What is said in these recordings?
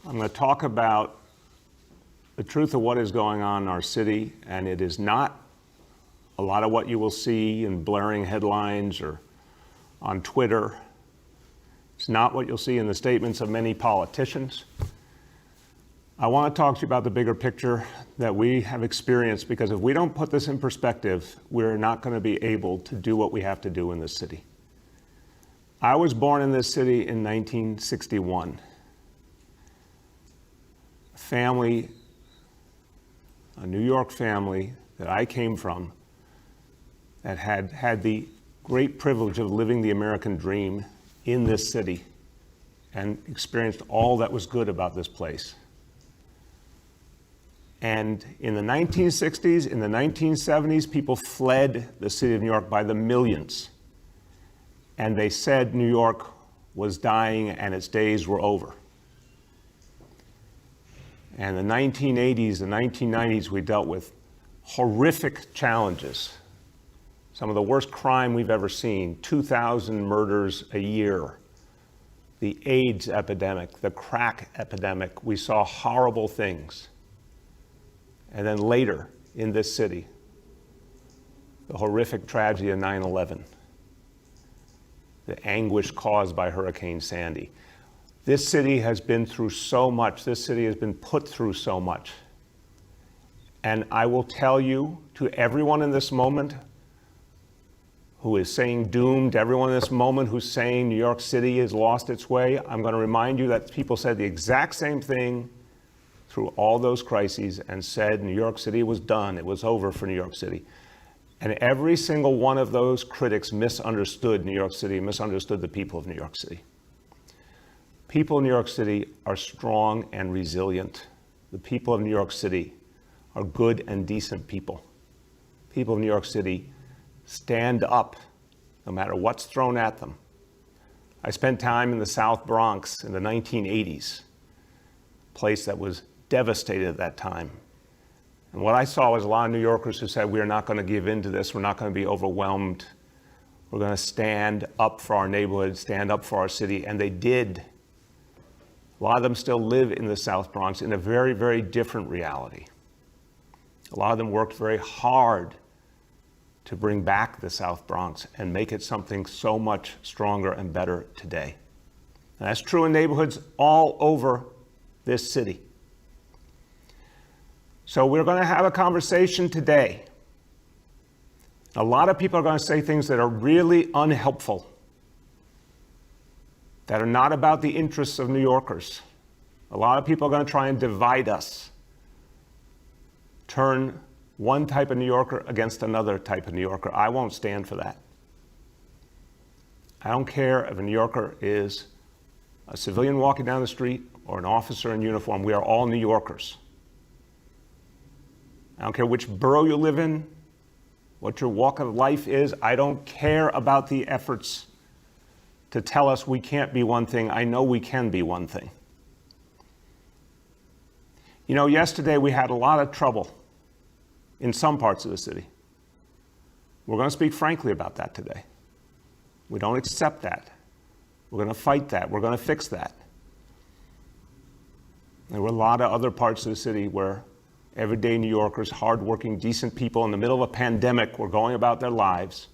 I'm going to talk about the truth of what is going on in our city, and it is not a lot of what you will see in blaring headlines or on Twitter. It's not what you'll see in the statements of many politicians. I want to talk to you about the bigger picture that we have experienced, because if we don't put this in perspective, we're not going to be able to do what we have to do in this city. I was born in this city in 1961. A New York family that I came from that had the great privilege of living the American dream in this city and experienced all that was good about this place. And in the 1960s, in the 1970s, people fled the city of New York by the millions. And they said New York was dying and its days were over. And the 1980s, the 1990s, we dealt with horrific challenges. Some of the worst crime we've ever seen, 2,000 murders a year, the AIDS epidemic, the crack epidemic. We saw horrible things. And then later in this city, the horrific tragedy of 9/11, the anguish caused by Hurricane Sandy. This city has been through so much. This city has been put through so much. And I will tell you, to everyone in this moment who is saying doomed, everyone in this moment who's saying New York City has lost its way, I'm going to remind you that people said the exact same thing through all those crises and said New York City was done. It was over for New York City. And every single one of those critics misunderstood New York City, misunderstood the people of New York City. People in New York City are strong and resilient. The people of New York City are good and decent people. People of New York City stand up no matter what's thrown at them. I spent time in the South Bronx in the 1980s, a place that was devastated at that time. And what I saw was a lot of New Yorkers who said, we're not going to give in to this, we're not going to be overwhelmed, we're going to stand up for our neighborhood, stand up for our city, and they did. A lot of them still live in the South Bronx in a very, very different reality. A lot of them worked very hard to bring back the South Bronx and make it something so much stronger and better today. And that's true in neighborhoods all over this city. So we're going to have a conversation today. A lot of people are going to say things that are really unhelpful, that are not about the interests of New Yorkers. A lot of people are going to try and divide us, turn one type of New Yorker against another type of New Yorker. I won't stand for that. I don't care if a New Yorker is a civilian walking down the street or an officer in uniform. We are all New Yorkers. I don't care which borough you live in, what your walk of life is. I don't care about the efforts to tell us we can't be one thing. I know we can be one thing. You know, yesterday we had a lot of trouble in some parts of the city. We're going to speak frankly about that today. We don't accept that. We're going to fight that. We're going to fix that. There were a lot of other parts of the city where everyday New Yorkers, hardworking, decent people in the middle of a pandemic were going about their lives,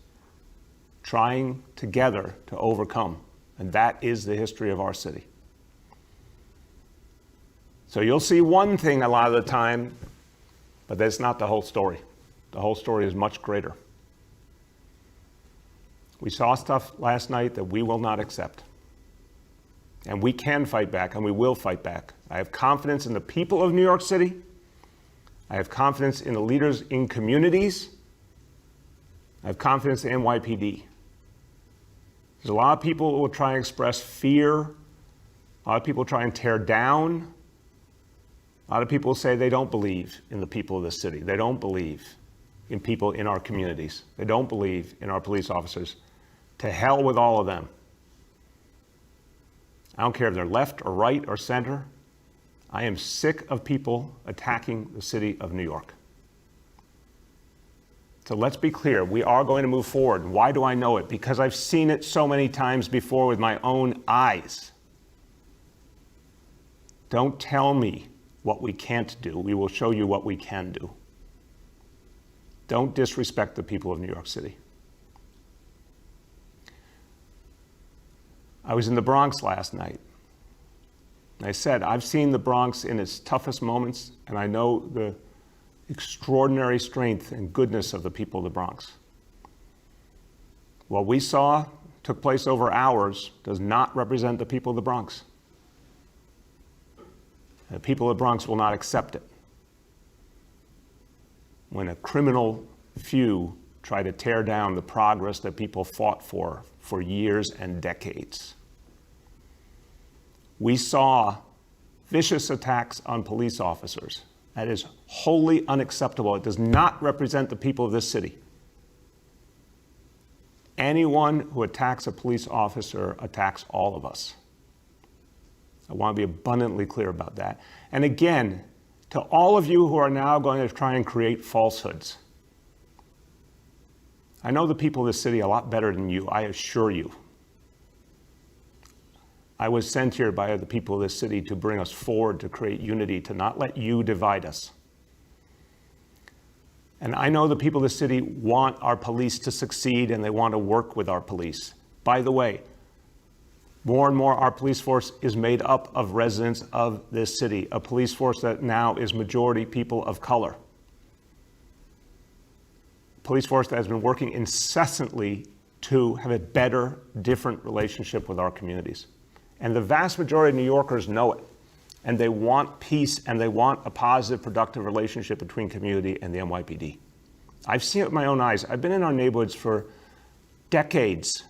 trying together to overcome. And that is the history of our city. So you'll see one thing a lot of the time, but that's not the whole story. The whole story is much greater. We saw stuff last night that we will not accept. And we can fight back, and we will fight back. I have confidence in the people of New York City. I have confidence in the leaders in communities. I have confidence in NYPD. There's a lot of people who will try and express fear. A lot of people try and tear down. A lot of people say they don't believe in the people of the city. They don't believe in people in our communities. They don't believe in our police officers. To hell with all of them. I don't care if they're left or right or center. I am sick of people attacking the city of New York. So let's be clear, we are going to move forward. Why do I know it? Because I've seen it so many times before with my own eyes. Don't tell me what we can't do. We will show you what we can do. Don't disrespect the people of New York City. I was in the Bronx last night. I said, I've seen the Bronx in its toughest moments, and I know the extraordinary strength and goodness of the people of the Bronx. What we saw took place over hours does not represent the people of the Bronx. The people of the Bronx will not accept it. When a criminal few try to tear down the progress that people fought for years and decades. We saw vicious attacks on police officers. That is wholly unacceptable. It does not represent the people of this city. Anyone who attacks a police officer attacks all of us. I want to be abundantly clear about that. And again, to all of you who are now going to try and create falsehoods, I know the people of this city a lot better than you, I assure you. I was sent here by the people of this city to bring us forward, to create unity, to not let you divide us. And I know the people of the city want our police to succeed and they want to work with our police. By the way, more and more our police force is made up of residents of this city, a police force that now is majority people of color. Police force that has been working incessantly to have a better, different relationship with our communities. And the vast majority of New Yorkers know it. And they want peace and they want a positive, productive relationship between community and the NYPD. I've seen it with my own eyes. I've been in our neighborhoods for decades.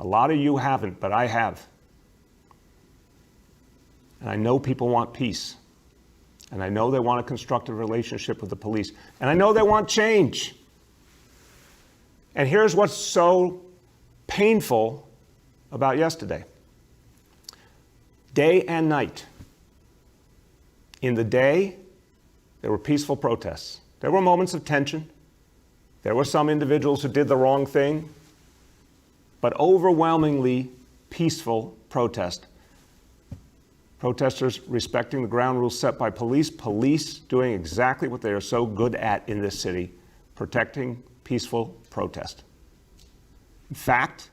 A lot of you haven't, but I have. And I know people want peace. And I know they want a constructive relationship with the police. And I know they want change. And here's what's so painful about yesterday. Day and night. In the day, there were peaceful protests. There were moments of tension. There were some individuals who did the wrong thing, but overwhelmingly peaceful protest. Protesters respecting the ground rules set by police, police doing exactly what they are so good at in this city, protecting peaceful protest. In fact,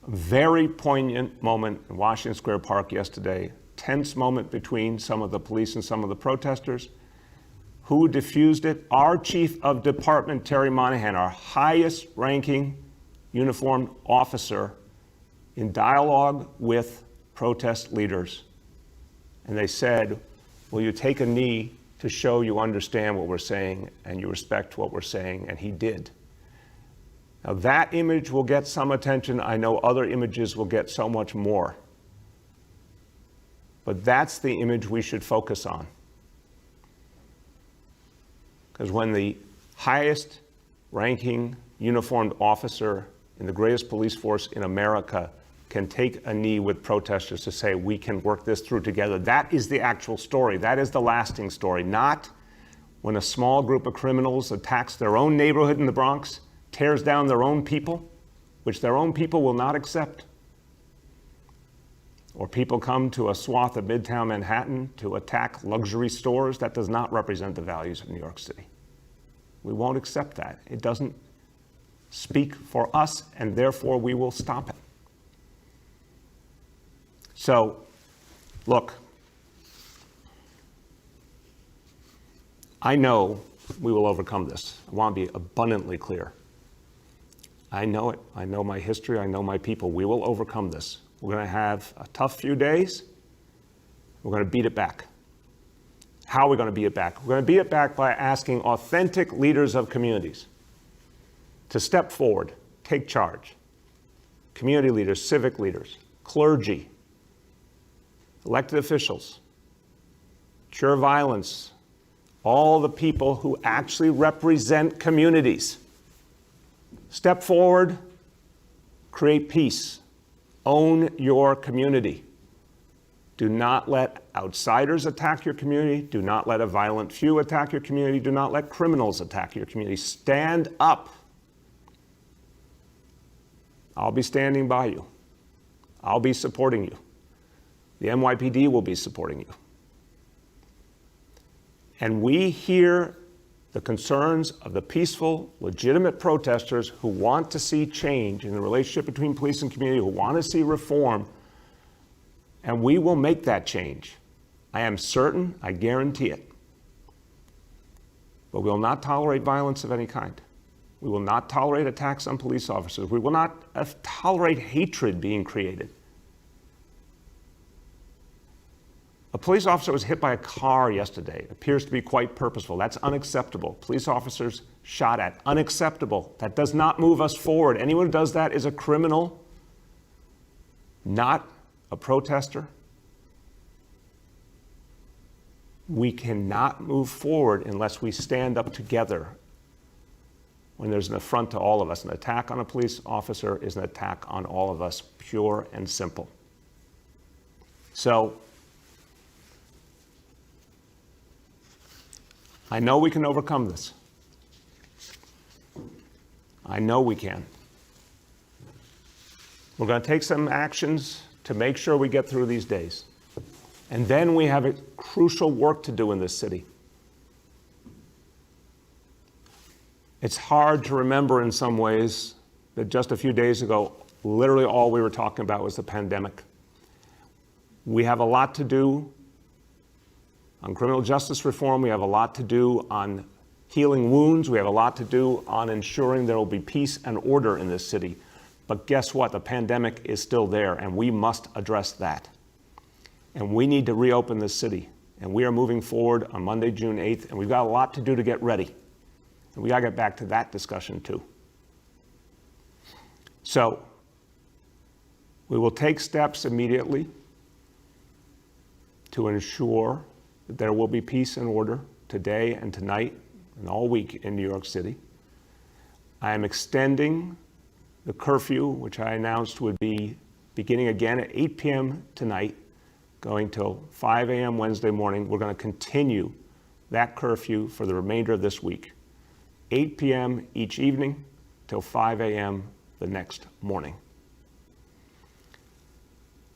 a very poignant moment in Washington Square Park yesterday, tense moment between some of the police and some of the protesters. Who diffused it? Our Chief of Department, Terry Monahan, our highest ranking uniformed officer, in dialogue with protest leaders. And they said, will you take a knee to show you understand what we're saying and you respect what we're saying? And he did. Now that image will get some attention. I know other images will get so much more. But that's the image we should focus on. Because when the highest ranking uniformed officer in the greatest police force in America can take a knee with protesters to say, we can work this through together, that is the actual story. That is the lasting story. Not when a small group of criminals attacks their own neighborhood in the Bronx, tears down their own people, which their own people will not accept. Or people come to a swath of Midtown Manhattan to attack luxury stores. That does not represent the values of New York City. We won't accept that. It doesn't speak for us, and therefore we will stop it. So, look, I know we will overcome this. I want to be abundantly clear. I know it. I know my history. I know my people. We will overcome this. We're going to have a tough few days. We're going to beat it back. How are we going to beat it back? We're going to beat it back by asking authentic leaders of communities to step forward, take charge. Community leaders, civic leaders, clergy, elected officials, cure violence, all the people who actually represent communities. Step forward, create peace. Own your community. Do not let outsiders attack your community. Do not let a violent few attack your community. Do not let criminals attack your community. Stand up. I'll be standing by you. I'll be supporting you. The NYPD will be supporting you. And we hear the concerns of the peaceful, legitimate protesters who want to see change in the relationship between police and community, who want to see reform, and we will make that change. I am certain, I guarantee it. But we will not tolerate violence of any kind. We will not tolerate attacks on police officers. We will not tolerate hatred being created. A police officer was hit by a car yesterday. It appears to be quite purposeful. That's unacceptable. Police officers shot at. Unacceptable. That does not move us forward. Anyone who does that is a criminal, not a protester. We cannot move forward unless we stand up together when there's an affront to all of us. An attack on a police officer is an attack on all of us, pure and simple. So, I know we can overcome this. I know we can. We're going to take some actions to make sure we get through these days. And then we have a crucial work to do in this city. It's hard to remember in some ways that just a few days ago, literally all we were talking about was the pandemic. We have a lot to do on criminal justice reform. We have a lot to do on healing wounds. We have a lot to do on ensuring there will be peace and order in this city. But guess what? The pandemic is still there, and we must address that. And we need to reopen this city. And we are moving forward on Monday, June 8th, and we've got a lot to do to get ready. And we got to get back to that discussion too. So, we will take steps immediately to ensure that there will be peace and order today and tonight and all week in New York City. I am extending the curfew, which I announced would be beginning again at 8 p.m. tonight, going till 5 a.m. Wednesday morning. We're going to continue that curfew for the remainder of this week. 8 p.m. each evening till 5 a.m. the next morning.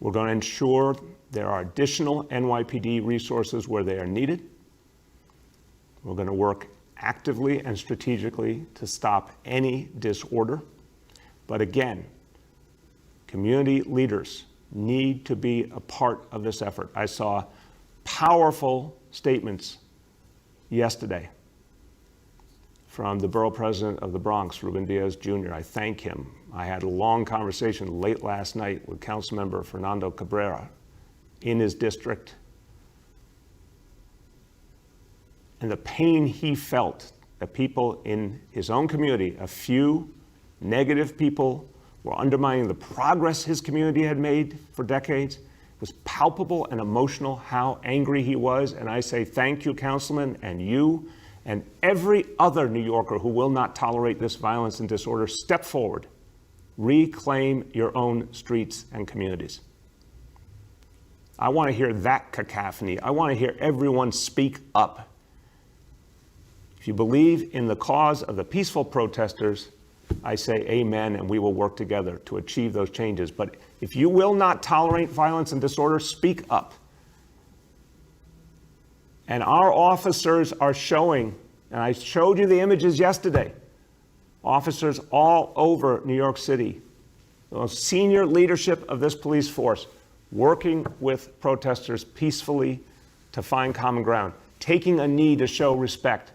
We're going to ensure there are additional NYPD resources where they are needed. We're going to work actively and strategically to stop any disorder. But again, community leaders need to be a part of this effort. I saw powerful statements yesterday from the borough president of the Bronx, Ruben Diaz Jr. I thank him. I had a long conversation late last night with Councilmember Fernando Cabrera in his district. And the pain he felt that people in his own community, a few negative people, were undermining the progress his community had made for decades. It was palpable and emotional how angry he was. And I say thank you, Councilman, and you, and every other New Yorker who will not tolerate this violence and disorder. Step forward. Reclaim your own streets and communities. I want to hear that cacophony. I want to hear everyone speak up. If you believe in the cause of the peaceful protesters, I say amen, and we will work together to achieve those changes. But if you will not tolerate violence and disorder, speak up. And our officers are showing, and I showed you the images yesterday, officers all over New York City, the most senior leadership of this police force, working with protesters peacefully to find common ground, taking a knee to show respect.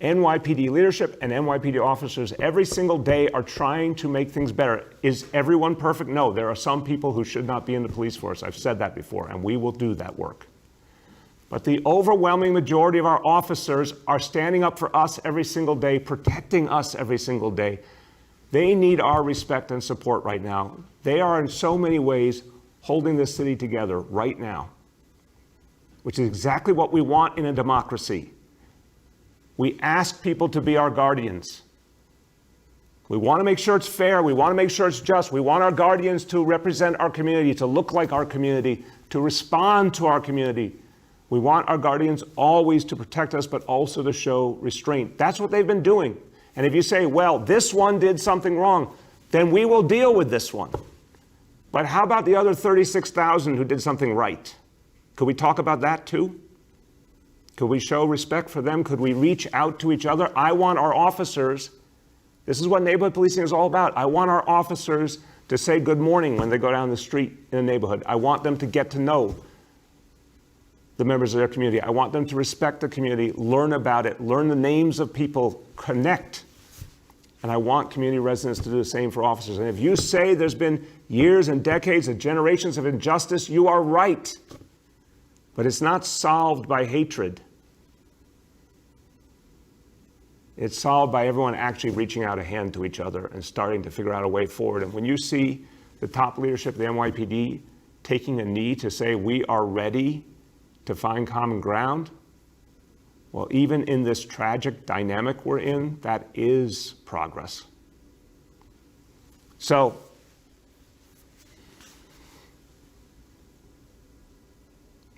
NYPD leadership and NYPD officers every single day are trying to make things better. Is everyone perfect? No, there are some people who should not be in the police force. I've said that before, and we will do that work. But the overwhelming majority of our officers are standing up for us every single day, protecting us every single day. They need our respect and support right now. They are in so many ways holding this city together right now, which is exactly what we want in a democracy. We ask people to be our guardians. We want to make sure it's fair. We want to make sure it's just. We want our guardians to represent our community, to look like our community, to respond to our community. We want our guardians always to protect us, but also to show restraint. That's what they've been doing. And if you say, well, this one did something wrong, then we will deal with this one. But how about the other 36,000 who did something right? Could we talk about that too? Could we show respect for them? Could we reach out to each other? I want our officers, this is what neighborhood policing is all about. I want our officers to say good morning when they go down the street in a neighborhood. I want them to get to know the members of their community. I want them to respect the community, learn about it, learn the names of people, connect. And I want community residents to do the same for officers. And if you say there's been years and decades and generations of injustice, you are right. But it's not solved by hatred. It's solved by everyone actually reaching out a hand to each other and starting to figure out a way forward. And when you see the top leadership of the NYPD taking a knee to say we are ready to find common ground, well, even in this tragic dynamic we're in, that is progress. So,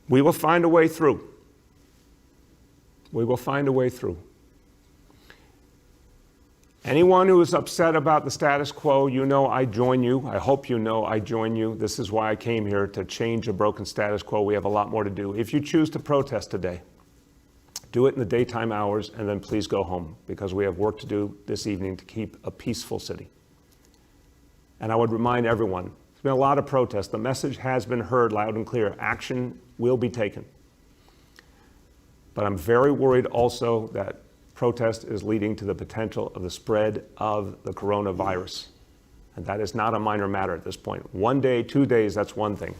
we will find a way through. We will find a way through. Anyone who is upset about the status quo, you know I join you. I hope you know I join you. This is why I came here, to change a broken status quo. We have a lot more to do. If you choose to protest today, do it in the daytime hours, and then please go home, because we have work to do this evening to keep a peaceful city. And I would remind everyone, there's been a lot of protests. The message has been heard loud and clear. Action will be taken. But I'm very worried also that protest is leading to the potential of the spread of the coronavirus. And that is not a minor matter at this point. 1 day, 2 days, that's one thing.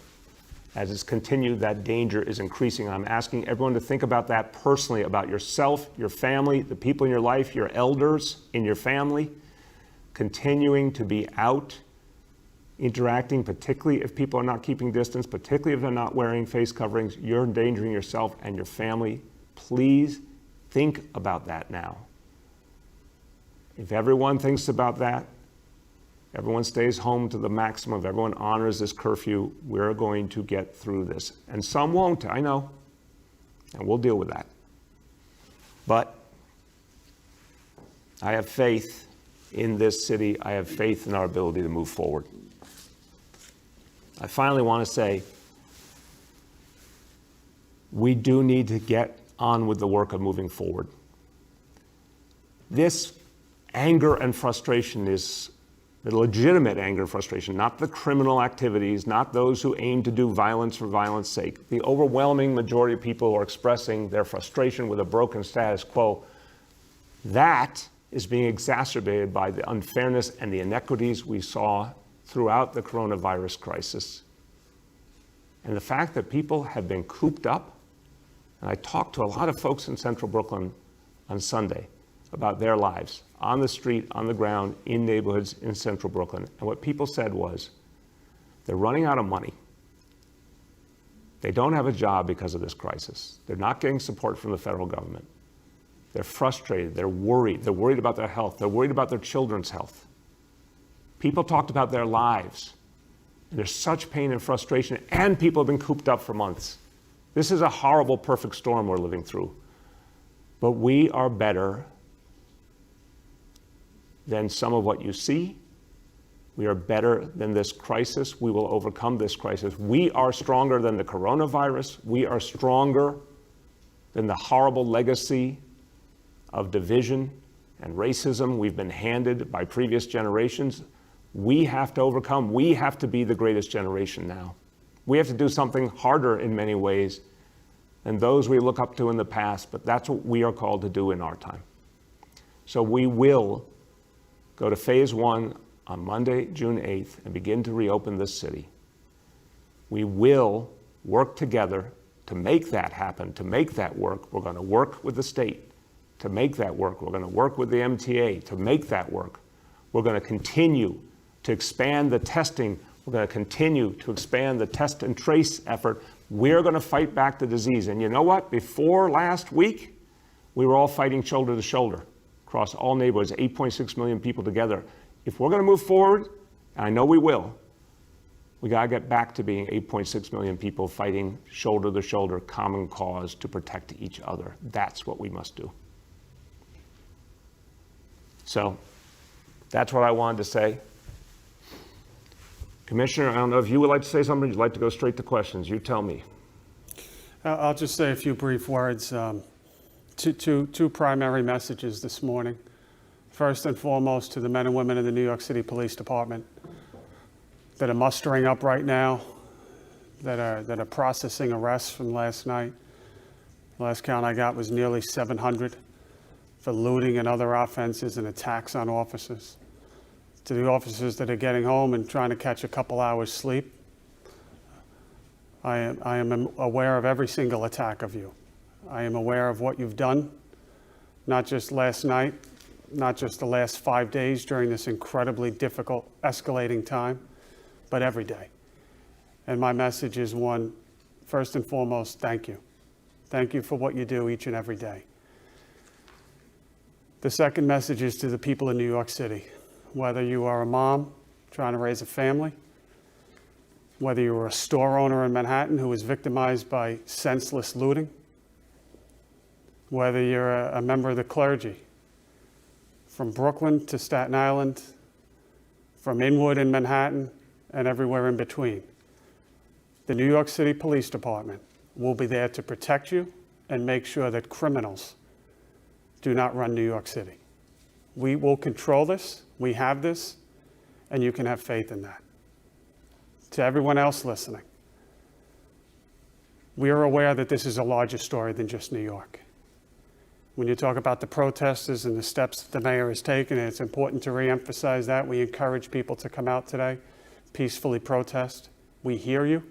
As it's continued, that danger is increasing. I'm asking everyone to think about that personally, about yourself, your family, the people in your life, your elders in your family, continuing to be out, interacting, particularly if people are not keeping distance, particularly if they're not wearing face coverings. You're endangering yourself and your family. Please think about that now. If everyone thinks about that, everyone stays home to the maximum, if everyone honors this curfew, we're going to get through this. And some won't, I know, and we'll deal with that. But I have faith in this city. I have faith in our ability to move forward. I finally want to say, we do need to get on with the work of moving forward. This anger and frustration is the legitimate anger and frustration, not the criminal activities, not those who aim to do violence for violence sake. The overwhelming majority of people who are expressing their frustration with a broken status quo, that is being exacerbated by the unfairness and the inequities we saw throughout the coronavirus crisis. And the fact that people have been cooped up. And I talked to a lot of folks in central Brooklyn on Sunday about their lives, on the street, on the ground, in neighborhoods in central Brooklyn. And what people said was, they're running out of money. They don't have a job because of this crisis. They're not getting support from the federal government. They're frustrated, they're worried about their health, they're worried about their children's health. People talked about their lives. And there's such pain and frustration, and people have been cooped up for months. This is a horrible, perfect storm we're living through. But we are better than some of what you see. We are better than this crisis. We will overcome this crisis. We are stronger than the coronavirus. We are stronger than the horrible legacy of division and racism we've been handed by previous generations. We have to overcome. We have to be the greatest generation now. We have to do something harder in many ways than those we look up to in the past, but that's what we are called to do in our time. So we will go to phase 1 on Monday, June 8th, and begin to reopen this city. We will work together to make that happen, to make that work. We're going to work with the state to make that work. We're going to work with the MTA to make that work. We're going to continue to expand the testing. We're going to continue to expand the test and trace effort. We're going to fight back the disease. And you know what? Before last week, we were all fighting shoulder to shoulder across all neighborhoods, 8.6 million people together. If we're going to move forward, and I know we will, we got to get back to being 8.6 million people fighting shoulder to shoulder, common cause to protect each other. That's what we must do. So that's what I wanted to say. Commissioner, I don't know if you would like to say something, you'd like to go straight to questions. You tell me. I'll just say a few brief words. Two primary messages this morning. First and foremost, to the men and women in the New York City Police Department that are mustering up right now, that are processing arrests from last night. The last count I got was nearly 700 for looting and other offenses and attacks on officers. To the officers that are getting home and trying to catch a couple hours sleep, I am aware of every single attack of you. I am aware of what you've done, not just last night, not just the last 5 days during this incredibly difficult, escalating time, but every day. And my message is one, first and foremost, thank you. Thank you for what you do each and every day. The second message is to the people in New York City. Whether you are a mom trying to raise a family, whether you're a store owner in Manhattan who was victimized by senseless looting, whether you're a member of the clergy, from Brooklyn to Staten Island, from Inwood in Manhattan, and everywhere in between. The New York City Police Department will be there to protect you and make sure that criminals do not run New York City. We will control this, we have this, and you can have faith in that. To everyone else listening, we are aware that this is a larger story than just New York. When you talk about the protesters and the steps that the mayor has taken, and it's important to reemphasize that. We encourage people to come out today, peacefully protest. We hear you,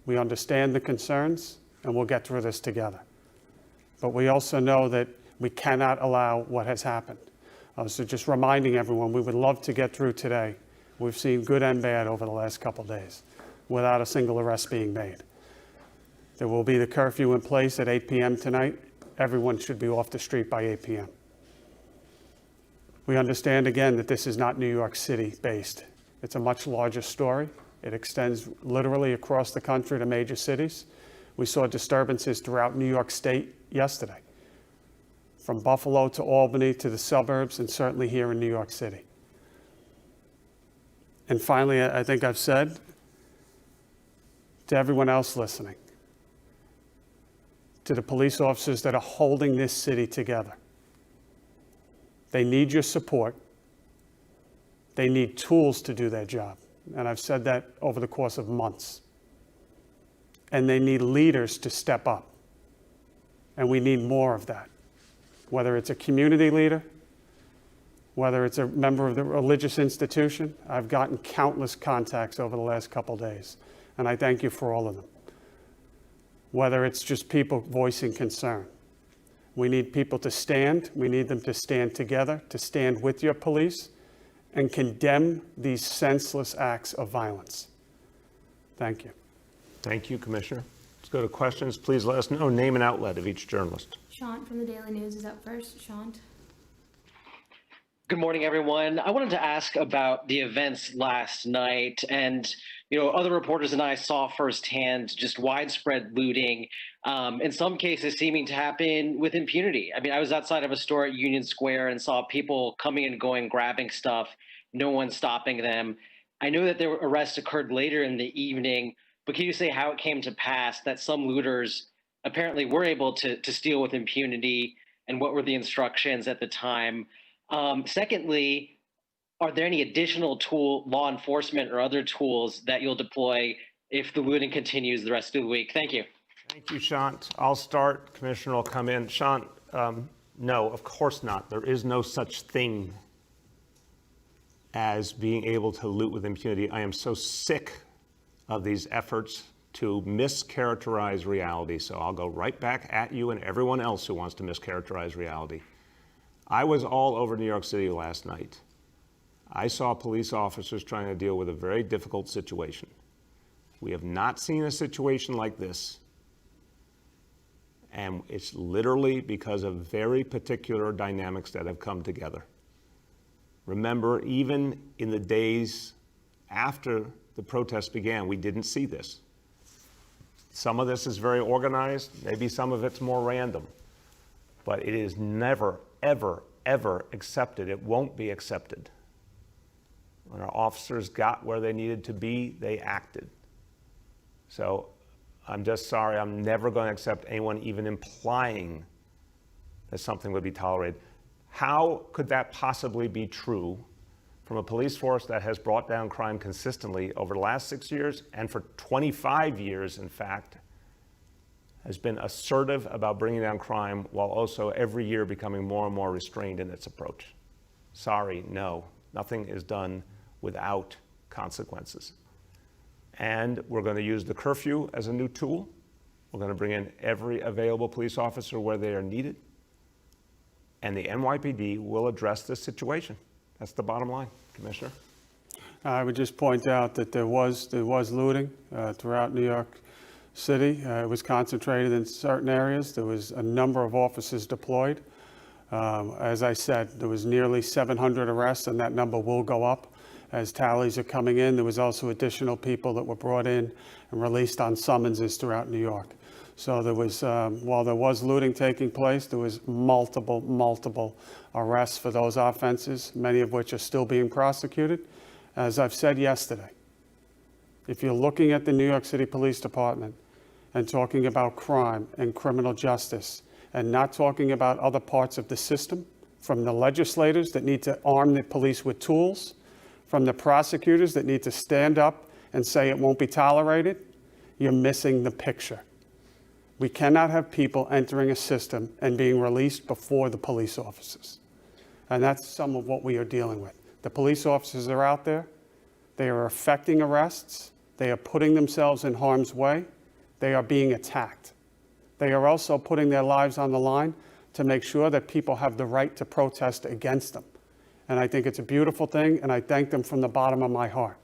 we understand the concerns, and we'll get through this together. But we also know that we cannot allow what has happened. So just reminding everyone, we would love to get through today. We've seen good and bad over the last couple days without a single arrest being made. There will be the curfew in place at 8 p.m. tonight. Everyone should be off the street by 8 p.m. We understand again that this is not New York City based. It's a much larger story. It extends literally across the country to major cities. We saw disturbances throughout New York State yesterday, from Buffalo to Albany to the suburbs, and certainly here in New York City. And finally, I think I've said to everyone else listening, to the police officers that are holding this city together, they need your support. They need tools to do their job. And I've said that over the course of months. And they need leaders to step up. And we need more of that. Whether it's a community leader, whether it's a member of the religious institution, I've gotten countless contacts over the last couple days. And I thank you for all of them. Whether it's just people voicing concern. We need people to stand. We need them to stand together, to stand with your police and condemn these senseless acts of violence. Thank you. Thank you, Commissioner. Let's go to questions. Please let us know name and outlet of each journalist. Sean from the Daily News is up first. Sean. Good morning, everyone. I wanted to ask about the events last night, and other reporters and I saw firsthand just widespread looting, in some cases seeming to happen with impunity. I mean, I was outside of a store at Union Square and saw people coming and going, grabbing stuff, no one stopping them. I know that their arrests occurred later in the evening, but can you say how it came to pass that some looters apparently were able to steal with impunity, and what were the instructions at the time? Secondly, are there any additional law enforcement or other tools that you'll deploy if the looting continues the rest of the week? Thank you. Thank you, Shant. I'll start. Commissioner will come in. Shant, no, of course not. There is no such thing as being able to loot with impunity. I am so sick of these efforts to mischaracterize reality. So I'll go right back at you and everyone else who wants to mischaracterize reality. I was all over New York City last night. I saw police officers trying to deal with a very difficult situation. We have not seen a situation like this. And it's literally because of very particular dynamics that have come together. Remember, even in the days after the protests began, we didn't see this. Some of this is very organized, maybe some of it's more random, but it is never, ever, ever accepted. It won't be accepted When our officers got where they needed to be, they acted. So I'm just sorry, I'm never going to accept anyone even implying that something would be tolerated. How could that possibly be true from a police force that has brought down crime consistently over the last 6 years and for 25 years, in fact, has been assertive about bringing down crime while also every year becoming more and more restrained in its approach? Sorry, no, nothing is done without consequences. And we're going to use the curfew as a new tool. We're going to bring in every available police officer where they are needed. And the NYPD will address this situation. That's the bottom line, Commissioner. I would just point out that there was looting throughout New York City. It was concentrated in certain areas. There was a number of officers deployed. As I said, there was nearly 700 arrests, and that number will go up as tallies are coming in. There was also additional people that were brought in and released on summonses throughout New York. So there was, while there was looting taking place, there was multiple arrests for those offenses, many of which are still being prosecuted. As I've said yesterday, if you're looking at the New York City Police Department and talking about crime and criminal justice and not talking about other parts of the system, from the legislators that need to arm the police with tools, from the prosecutors that need to stand up and say it won't be tolerated, you're missing the picture. We cannot have people entering a system and being released before the police officers. And that's some of what we are dealing with. The police officers are out there. They are effecting arrests. They are putting themselves in harm's way. They are being attacked. They are also putting their lives on the line to make sure that people have the right to protest against them. And I think it's a beautiful thing, and I thank them from the bottom of my heart.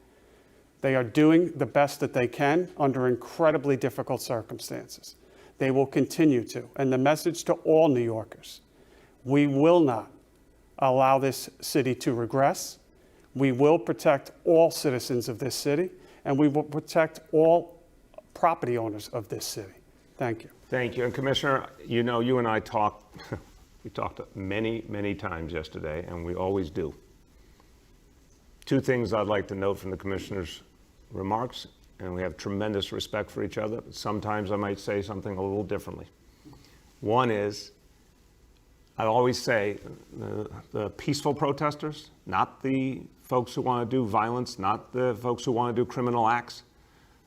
They are doing the best that they can under incredibly difficult circumstances. They will continue to. And the message to all New Yorkers, we will not allow this city to regress. We will protect all citizens of this city, and we will protect all property owners of this city. Thank you. Thank you. And Commissioner, you know, you and I talked, we talked many times yesterday, and we always do. Two things I'd like to note from the Commissioner's remarks, and we have tremendous respect for each other. Sometimes I might say something a little differently. One is, I always say, the peaceful protesters, not the folks who want to do violence, not the folks who want to do criminal acts.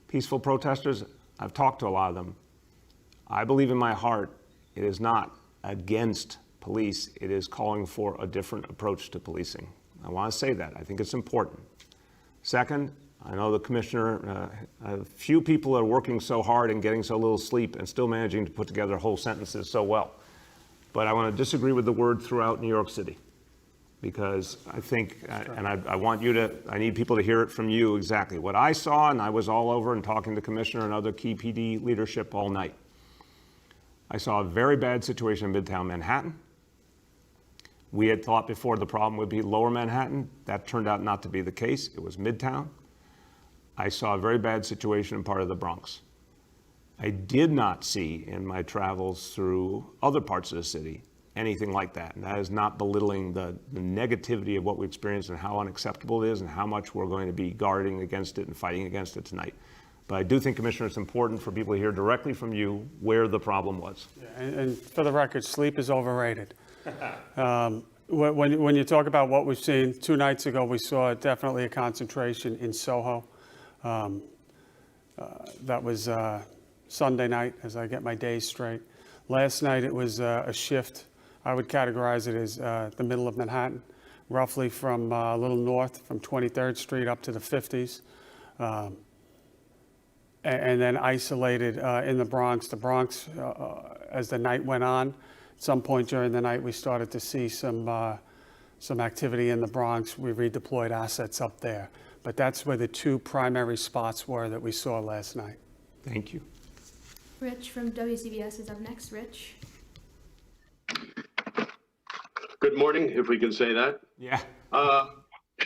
Peaceful protesters, I've talked to a lot of them. I believe in my heart it is not against police, it is calling for a different approach to policing. I want to say that. I think it's important. Second, I know the Commissioner, a few people are working so hard and getting so little sleep and still managing to put together whole sentences so well. But I want to disagree with the word throughout New York City, because I think, and I want you to, I need people to hear it from you exactly. What I saw, and I was all over and talking to the Commissioner and other key PD leadership all night. I saw a very bad situation in Midtown Manhattan. We had thought before the problem would be Lower Manhattan. That turned out not to be the case. It was Midtown. I saw a very bad situation in part of the Bronx. I did not see in my travels through other parts of the city anything like that. And that is not belittling the negativity of what we experienced and how unacceptable it is and how much we're going to be guarding against it and fighting against it tonight. But I do think, Commissioner, it's important for people to hear directly from you where the problem was. Yeah, and for the record, sleep is overrated. When you talk about what we've seen, 2 nights ago, we saw definitely a concentration in Soho. That was Sunday night, as I get my days straight. Last night, it was a shift. I would categorize it as the middle of Manhattan, roughly from a little north, from 23rd Street up to the 50s. And then isolated in the Bronx. The Bronx, as the night went on, at some point during the night, we started to see some activity in the Bronx. We redeployed assets up there. But that's where the 2 primary spots were that we saw last night. Thank you. Rich from WCBS is up next. Rich. Good morning, if we can say that. Yeah.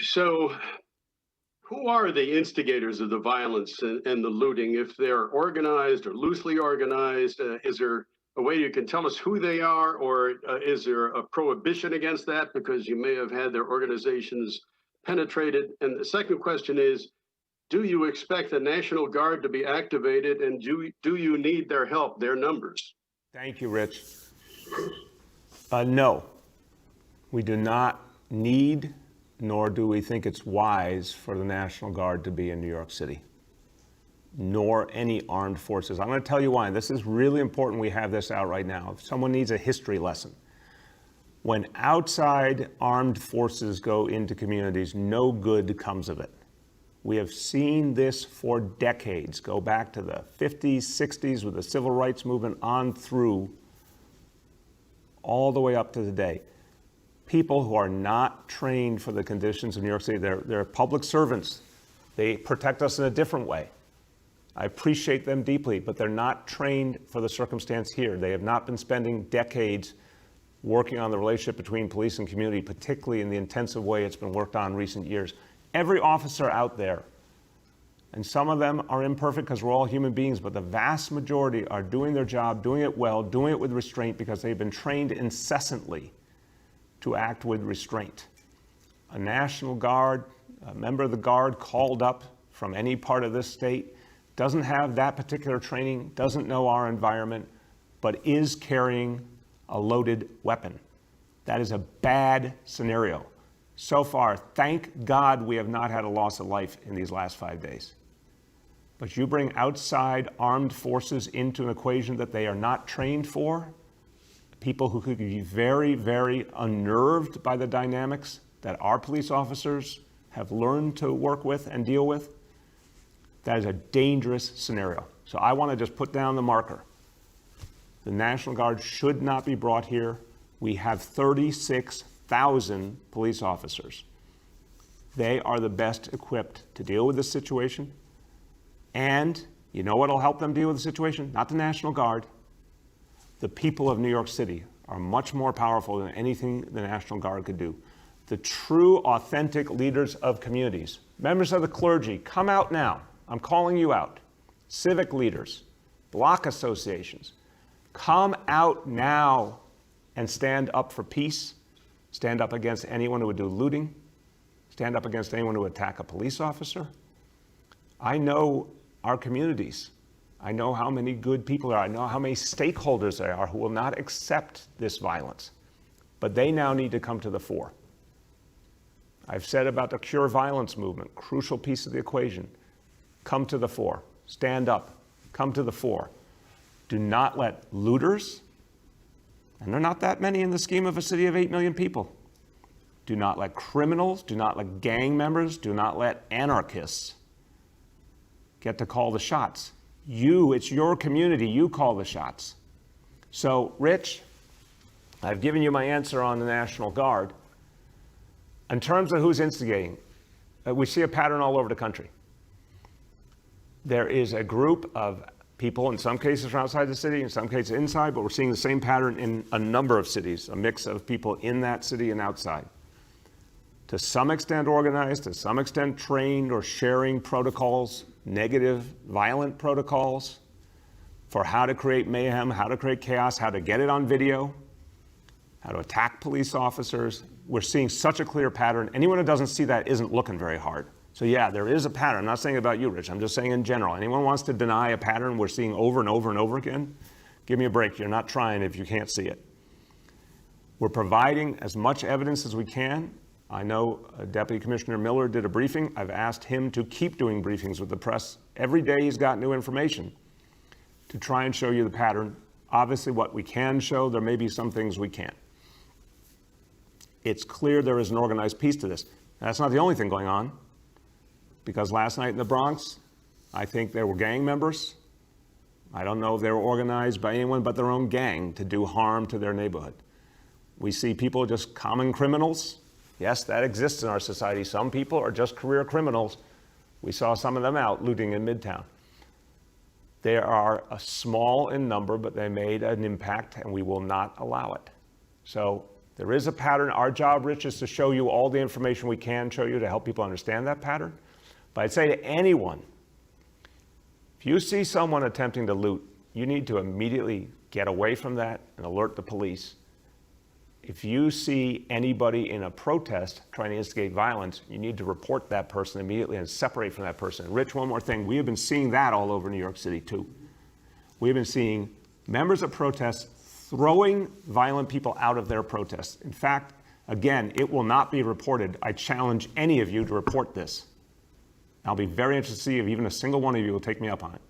So who are the instigators of the violence and the looting? If they're organized or loosely organized, is there a way you can tell us who they are, or is there a prohibition against that because you may have had their organizations penetrated? And the second question is, do you expect the National Guard to be activated, and do you need their help, their numbers? Thank you, Rich. No, we do not need, nor do we think it's wise for the National Guard to be in New York City, nor any armed forces. I'm going to tell you why. This is really important we have this out right now. If someone needs a history lesson, when outside armed forces go into communities, no good comes of it. We have seen this for decades, go back to the 50s, 60s with the civil rights movement on through all the way up to today. People who are not trained for the conditions of New York City, they're public servants. They protect us in a different way. I appreciate them deeply, but they're not trained for the circumstance here. They have not been spending decades working on the relationship between police and community, particularly in the intensive way it's been worked on in recent years. Every officer out there, and some of them are imperfect because we're all human beings, but the vast majority are doing their job, doing it well, doing it with restraint because they've been trained incessantly to act with restraint. A National Guard, a member of the Guard called up from any part of this state, doesn't have that particular training, doesn't know our environment, but is carrying a loaded weapon. That is a bad scenario. So far, thank God we have not had a loss of life in these last 5 days. But you bring outside armed forces into an equation that they are not trained for, people who could be very, very unnerved by the dynamics that our police officers have learned to work with and deal with, that is a dangerous scenario. So I want to just put down the marker. The National Guard should not be brought here. We have 36,000 police officers. They are the best equipped to deal with this situation. And you know what will help them deal with the situation? Not the National Guard. The people of New York City are much more powerful than anything the National Guard could do. The true, authentic leaders of communities, members of the clergy, come out now. I'm calling you out. Civic leaders, block associations, come out now and stand up for peace, stand up against anyone who would do looting, stand up against anyone who would attack a police officer. I know our communities. I know how many good people there are. I know how many stakeholders there are who will not accept this violence. But they now need to come to the fore. I've said about the Cure Violence movement, crucial piece of the equation. Come to the fore. Stand up. Come to the fore. Do not let looters, and there are not that many in the scheme of a city of 8 million people. Do not let criminals, do not let gang members, do not let anarchists get to call the shots. It's your community, you call the shots. So, Rich, I've given you my answer on the National Guard. In terms of who's instigating, we see a pattern all over the country. There is a group of people, in some cases from outside the city, in some cases inside, but we're seeing the same pattern in a number of cities, a mix of people in that city and outside. To some extent organized, to some extent trained or sharing protocols, negative, violent protocols for how to create mayhem, how to create chaos, how to get it on video, how to attack police officers. We're seeing such a clear pattern. Anyone who doesn't see that isn't looking very hard. So yeah, there is a pattern. I'm not saying about you, Rich. I'm just saying in general. Anyone wants to deny a pattern we're seeing over and over and over again, give me a break. You're not trying if you can't see it. We're providing as much evidence as we can. I know Deputy Commissioner Miller did a briefing. I've asked him to keep doing briefings with the press. Every day he's got new information to try and show you the pattern. Obviously, what we can show, there may be some things we can't. It's clear there is an organized piece to this. Now, that's not the only thing going on, because last night in the Bronx, I think there were gang members. I don't know if they were organized by anyone but their own gang to do harm to their neighborhood. We see people, just common criminals. Yes, that exists in our society. Some people are just career criminals. We saw some of them out looting in Midtown. They are a small in number, but they made an impact, and we will not allow it. So there is a pattern. Our job, Rich, is to show you all the information we can show you to help people understand that pattern. But I'd say to anyone, if you see someone attempting to loot, you need to immediately get away from that and alert the police. If you see anybody in a protest trying to instigate violence, you need to report that person immediately and separate from that person. Rich, one more thing. We have been seeing that all over New York City, too. We have been seeing members of protests throwing violent people out of their protests. In fact, again, it will not be reported. I challenge any of you to report this. I'll be very interested to see if even a single one of you will take me up on it.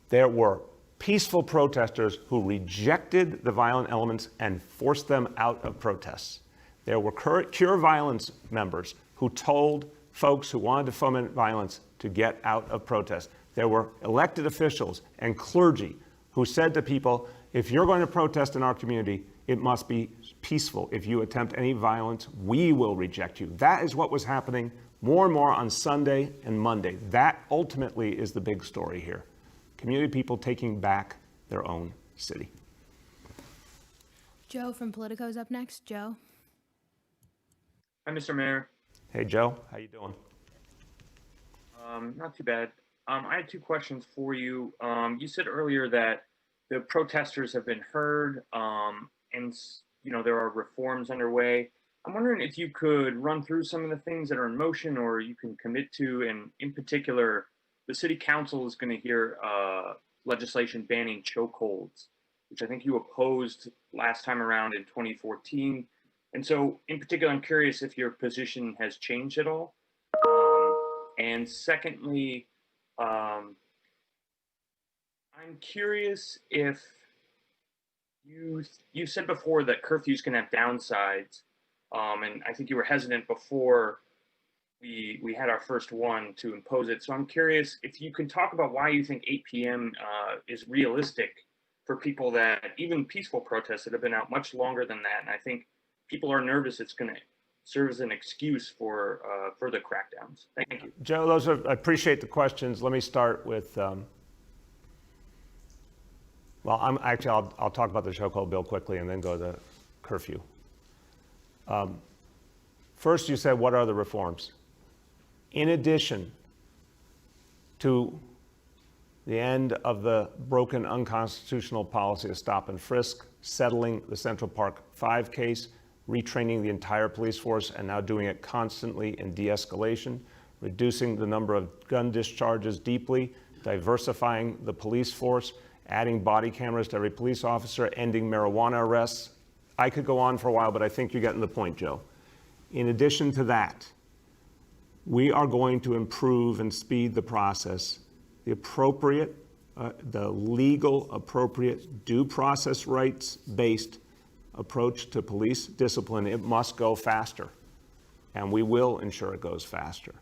There were peaceful protesters who rejected the violent elements and forced them out of protests. There were Cure Violence members who told folks who wanted to foment violence to get out of protests. There were elected officials and clergy who said to people, if you're going to protest in our community, it must be peaceful. If you attempt any violence, we will reject you. That is what was happening more and more on Sunday and Monday. That ultimately is the big story here. Community people taking back their own city. Joe from Politico's up next. Joe. Hi, Mr. Mayor. Hey, Joe, how you doing? Not too bad. I had two questions for you. You said earlier that the protesters have been heard, and there are reforms underway. I'm wondering if you could run through some of the things that are in motion, or you can commit to, and in particular, the city council is going to hear legislation banning chokeholds, which I think you opposed last time around in 2014. And so, in particular, I'm curious if your position has changed at all. And secondly, I'm curious if you said before that curfews can have downsides, and I think you were hesitant before we had our first one to impose it. So I'm curious if you can talk about why you think 8 p.m. Is realistic for people that, even peaceful protests that have been out much longer than that. And I think people are nervous it's going to serve as an excuse for further crackdowns. Thank you. Joe, I appreciate the questions. Let me start with, I'll talk about the chokehold bill quickly and then go to curfew. First, you said, what are the reforms? In addition to the end of the broken unconstitutional policy of stop and frisk, settling the Central Park 5 case, retraining the entire police force and now doing it constantly in de-escalation, reducing the number of gun discharges deeply, diversifying the police force, adding body cameras to every police officer, ending marijuana arrests. I could go on for a while, but I think you're getting the point, Joe. In addition to that, we are going to improve and speed the process, the legal, appropriate, due process rights-based approach to police discipline. It must go faster, and we will ensure it goes faster.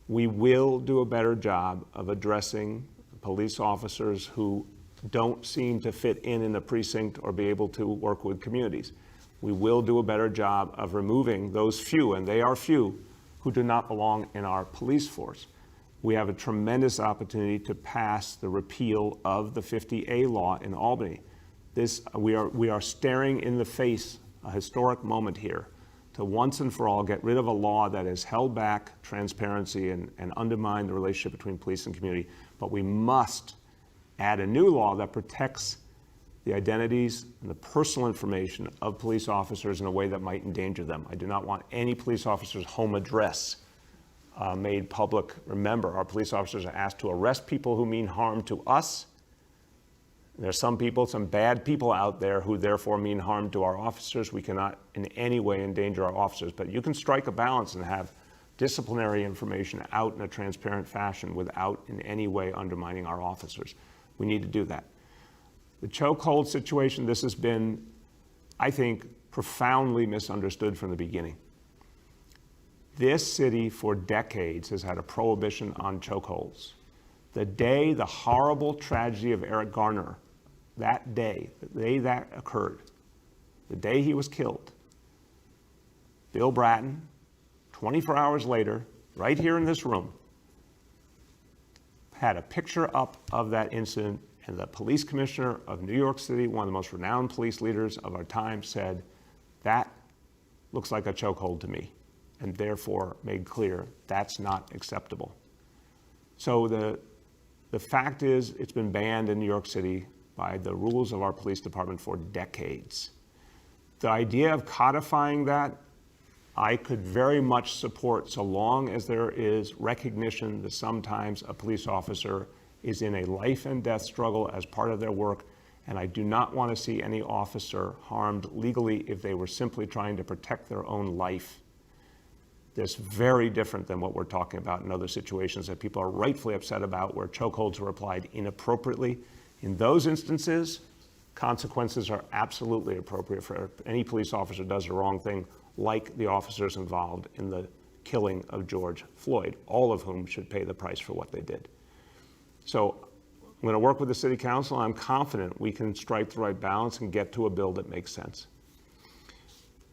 We will do a better job of addressing police officers who don't seem to fit in a precinct or be able to work with communities. We will do a better job of removing those few, and they are few, who do not belong in our police force. We have a tremendous opportunity to pass the repeal of the 50A law in Albany. We are staring in the face a historic moment here to once and for all get rid of a law that has held back transparency and undermined the relationship between police and community. But we must add a new law that protects the identities and the personal information of police officers in a way that might endanger them. I do not want any police officer's home address made public. Remember, our police officers are asked to arrest people who mean harm to us. There's some bad people out there who therefore mean harm to our officers. We cannot in any way endanger our officers, but you can strike a balance and have disciplinary information out in a transparent fashion without in any way undermining our officers. We need to do that. The chokehold situation, this has been, I think, profoundly misunderstood from the beginning. This city for decades has had a prohibition on chokeholds. The horrible tragedy of Eric Garner, that day, the day that occurred, the day he was killed, Bill Bratton, 24 hours later, right here in this room, had a picture up of that incident, and the police commissioner of New York City, one of the most renowned police leaders of our time, said, that looks like a chokehold to me, and therefore made clear that's not acceptable. So the fact is, it's been banned in New York City by the rules of our police department for decades. the idea of codifying that, I could very much support, so long as there is recognition that sometimes a police officer is in a life and death struggle as part of their work, and I do not want to see any officer harmed legally if they were simply trying to protect their own life. That's very different than what we're talking about in other situations that people are rightfully upset about, where chokeholds were applied inappropriately. In those instances, consequences are absolutely appropriate for any police officer who does the wrong thing, like the officers involved in the killing of George Floyd, all of whom should pay the price for what they did. So I'm going to work with the city council. I'm confident we can strike the right balance and get to a bill that makes sense.